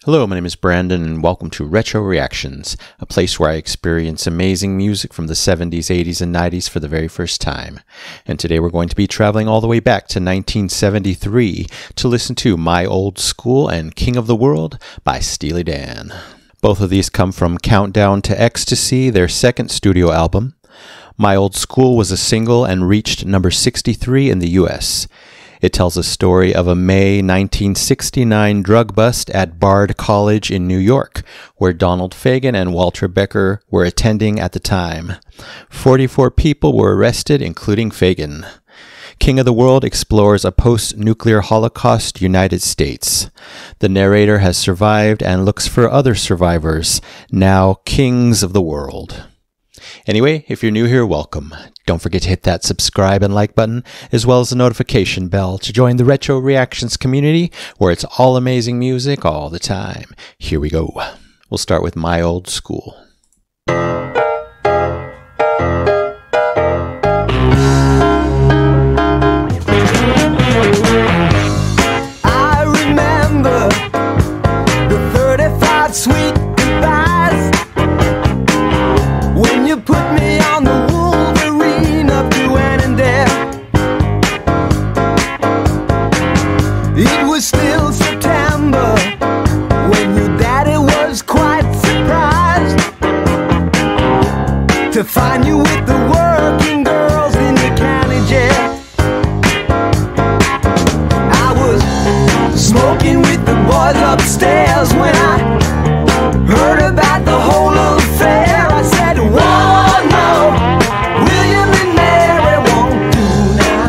Hello, my name is Brandon, and welcome to Retro Reactions, a place where I experience amazing music from the 70s, 80s, and 90s for the very first time. And today we're going to be traveling all the way back to 1973 to listen to My Old School and King of the World by Steely Dan. Both of these come from Countdown to Ecstasy, their second studio album. My Old School was a single and reached number 63 in the US. It tells a story of a May 1969 drug bust at Bard College in New York, where Donald Fagen and Walter Becker were attending at the time. 44 people were arrested, including Fagen. King of the World explores a post-nuclear Holocaust United States. The narrator has survived and looks for other survivors, now kings of the world. Anyway, if you're new here, welcome. Don't forget to hit that subscribe and like button, as well as the notification bell to join the Retro Reactions community, where it's all amazing music all the time. Here we go. We'll start with My Old School. I remember the 35 sweet goodbyes when you put me on the Wolverine up to Annandale. It was still September when your daddy was quite surprised to find you with the working girls in the county jail. I was smoking with the boys upstairs when I heard about the whole affair. I said, "Whoa, no, William and Mary won't do now."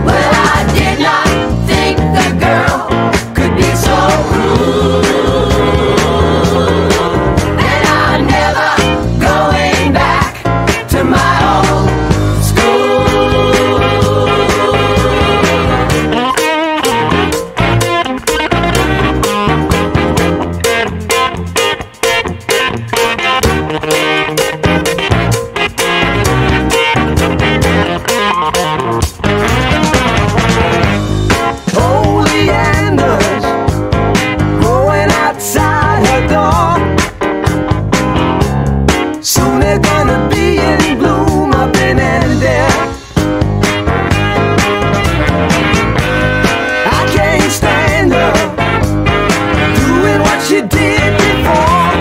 Well, I did not think the girl could be so rude, and I'm never going back to my old school. Oleanders growing outside her door, soon they're gonna be in bloom up in Annandale. I can't stand her doing what she did before,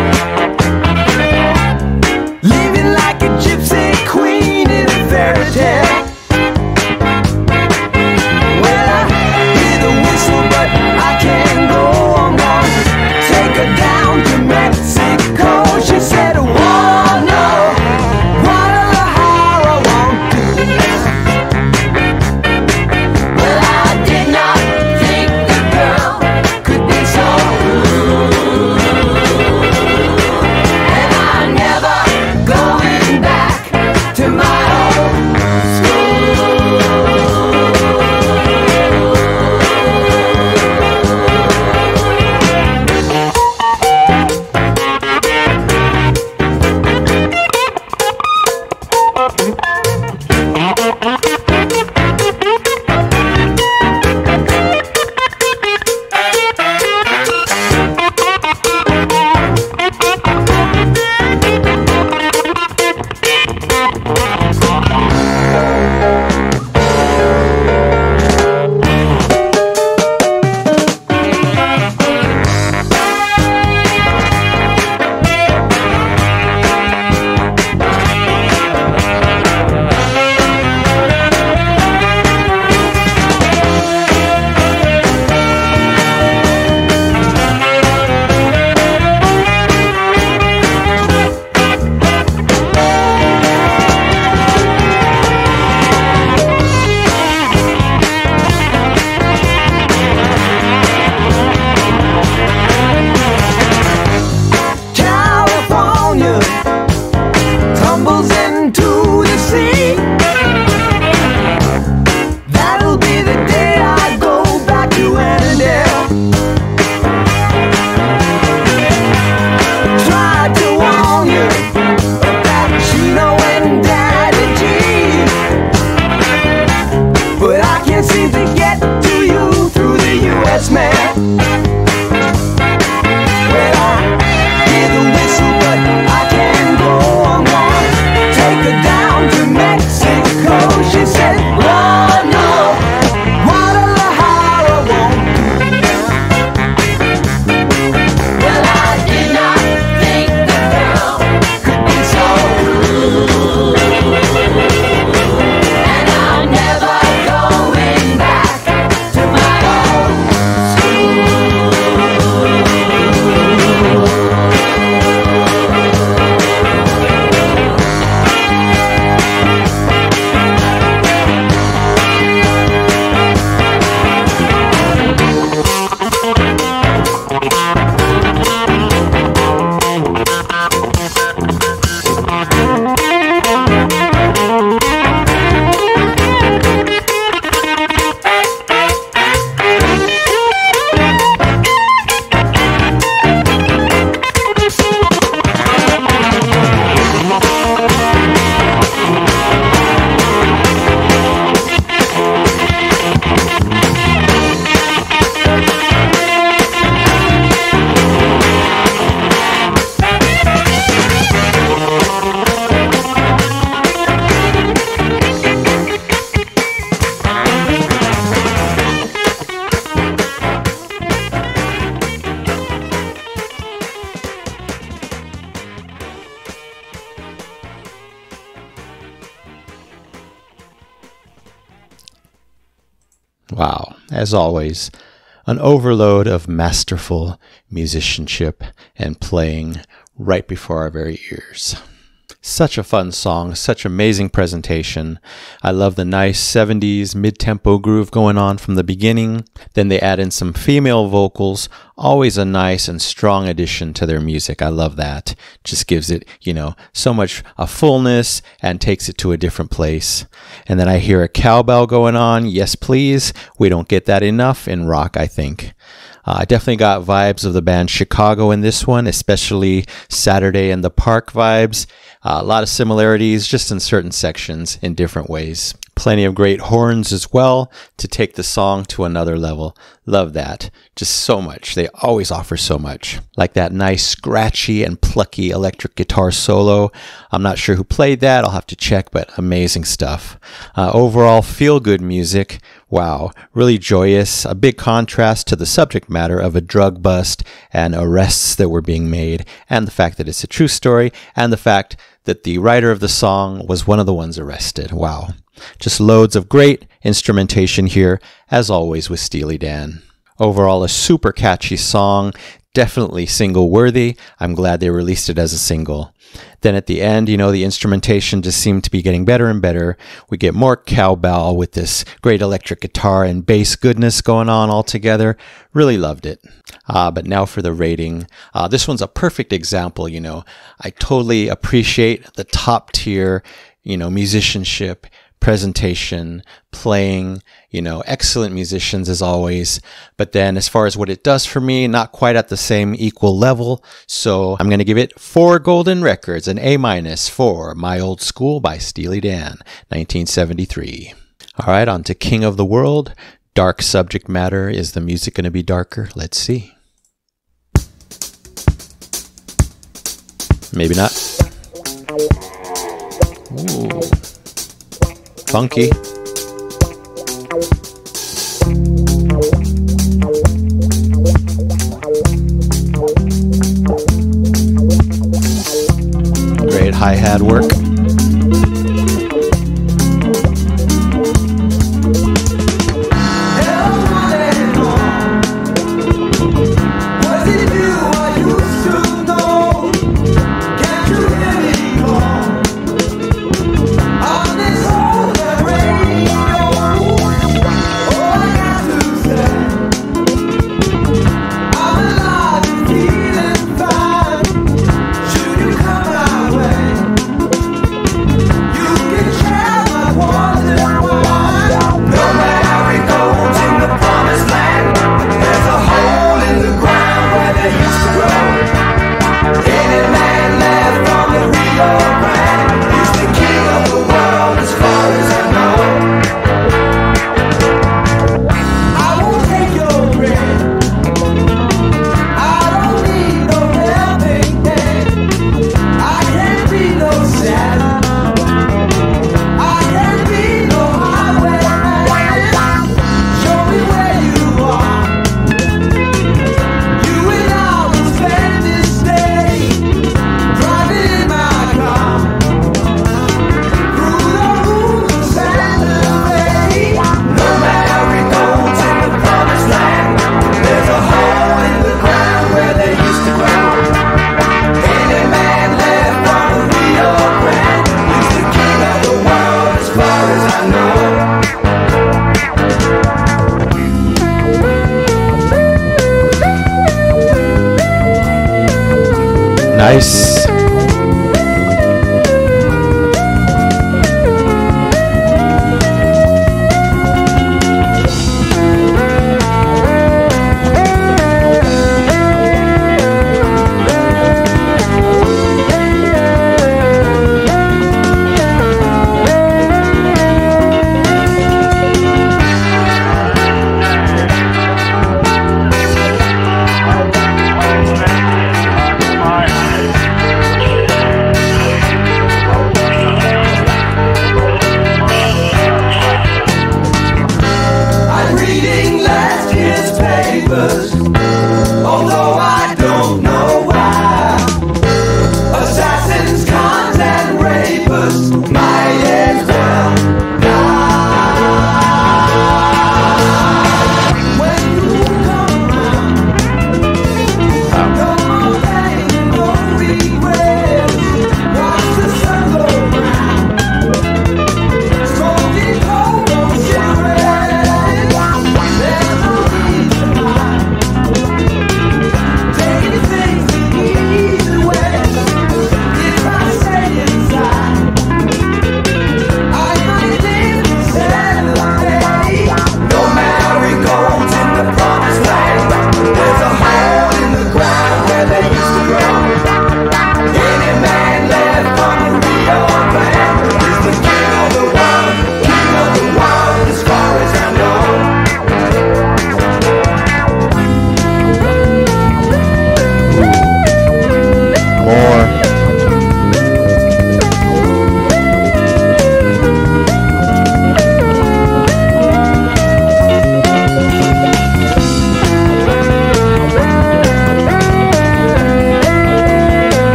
living like a gypsy queen in a fairy tale. Well, I hear the whistle, but I can't go. I'm gonna take her down to Mexico. She said, "Whoa, no, what a horror won't do now." Well, I did not think the girl could be so rude, and I'm never going back to my old Wow, as always, an overload of masterful musicianship and playing right before our very ears. Such a fun song, such amazing presentation. I love the nice 70s mid-tempo groove going on from the beginning. Then they add in some female vocals, always a nice and strong addition to their music. I love that. Just gives it, so much a fullness and takes it to a different place. And then I hear a cowbell going on. Yes, please. We don't get that enough in rock, I think. I definitely got vibes of the band Chicago in this one, especially Saturday in the Park vibes. A lot of similarities just in certain sections in different ways. Plenty of great horns as well to take the song to another level. Love that. Just so much. They always offer so much. Like that nice scratchy and plucky electric guitar solo. I'm not sure who played that. I'll have to check, but amazing stuff. Overall, feel-good music. Wow, really joyous. A big contrast to the subject matter of a drug bust and arrests that were being made, and the fact that it's a true story, and the fact that the writer of the song was one of the ones arrested. Wow. Just loads of great instrumentation here, as always with Steely Dan. Overall, a super catchy song, definitely single worthy. I'm glad they released it as a single. Then at the end, the instrumentation just seemed to be getting better and better. We get more cowbell with this great electric guitar and bass goodness going on all together. Really loved it. But now for the rating. This one's a perfect example, I totally appreciate the top tier, musicianship, presentation, playing, excellent musicians as always. But then as far as what it does for me, not quite at the same equal level. So I'm going to give it 4 golden records, an A- for My Old School by Steely Dan, 1973. All right, on to King of the World. Dark subject matter. Is the music going to be darker? Let's see. Maybe not. Ooh. Funky. Great hi-hat work. Nice.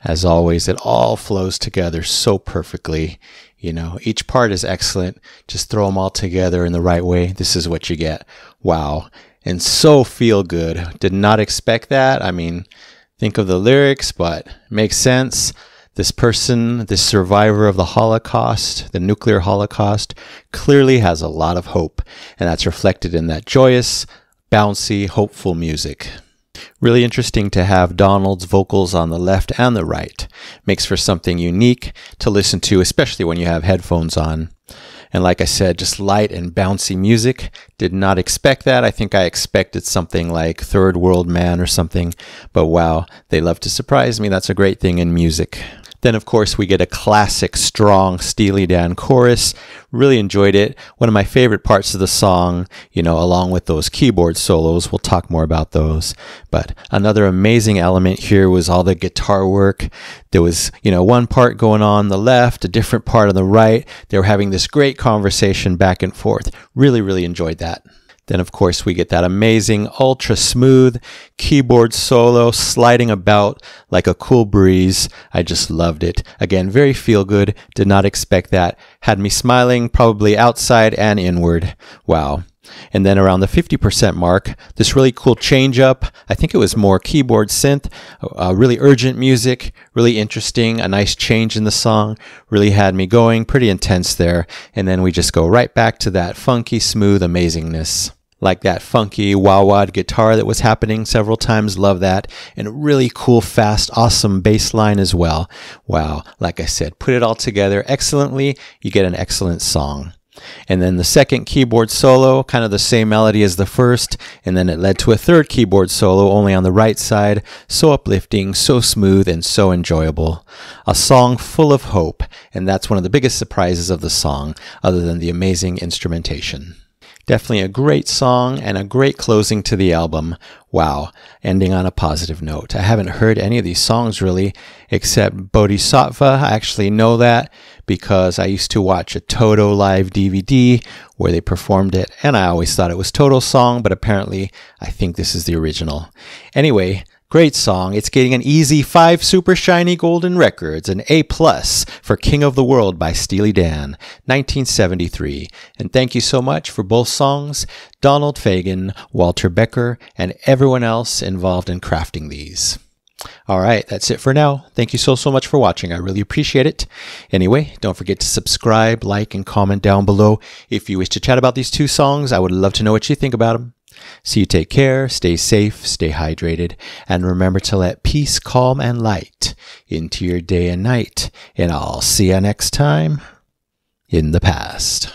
As always, it all flows together so perfectly. You know, each part is excellent. Just throw them all together in the right way. This is what you get. Wow. And so feel good. Did not expect that. I mean, think of the lyrics, but makes sense. This person, this survivor of the Holocaust, the nuclear Holocaust, clearly has a lot of hope. And that's reflected in that joyous, bouncy, hopeful music. Really interesting to have Donald's vocals on the left and the right. Makes for something unique to listen to, especially when you have headphones on. And like I said, just light and bouncy music. Did not expect that. I think I expected something like Third World Man or something. But wow, they love to surprise me. That's a great thing in music. Then, of course, we get a classic, strong Steely Dan chorus. Really enjoyed it. One of my favorite parts of the song, you know, along with those keyboard solos. We'll talk more about those. But another amazing element here was all the guitar work. There was, you know, one part going on the left, a different part on the right. They were having this great conversation back and forth. Really, really enjoyed that. Then, of course, we get that amazing, ultra smooth keyboard solo sliding about like a cool breeze. I just loved it. Again, very feel good. Did not expect that. Had me smiling, probably outside and inward. Wow. And then around the 50% mark, this really cool change up. I think it was more keyboard synth, really urgent music, really interesting, a nice change in the song, really had me going, pretty intense there. And then we just go right back to that funky, smooth amazingness. Like that funky wah-wah guitar that was happening several times. Love that. And a really cool, fast, awesome bass line as well. Wow. Like I said, put it all together excellently. You get an excellent song. And then the second keyboard solo, kind of the same melody as the first. And then it led to a third keyboard solo, only on the right side. So uplifting, so smooth, and so enjoyable. A song full of hope. And that's one of the biggest surprises of the song, other than the amazing instrumentation. Definitely a great song and a great closing to the album. Wow, ending on a positive note. I haven't heard any of these songs really, except Bodhisattva. I actually know that because I used to watch a Toto live DVD where they performed it, and I always thought it was Toto's song, but apparently I think this is the original. Anyway, great song. It's getting an easy 5 super shiny golden records, an A+ for King of the World by Steely Dan, 1973. And thank you so much for both songs, Donald Fagen, Walter Becker, and everyone else involved in crafting these. All right, that's it for now. Thank you so much for watching. I really appreciate it. Anyway, don't forget to subscribe, like, and comment down below. If you wish to chat about these 2 songs, I would love to know what you think about them. So you take care, stay safe, stay hydrated, and remember to let peace, calm, and light into your day and night. And I'll see you next time in the past.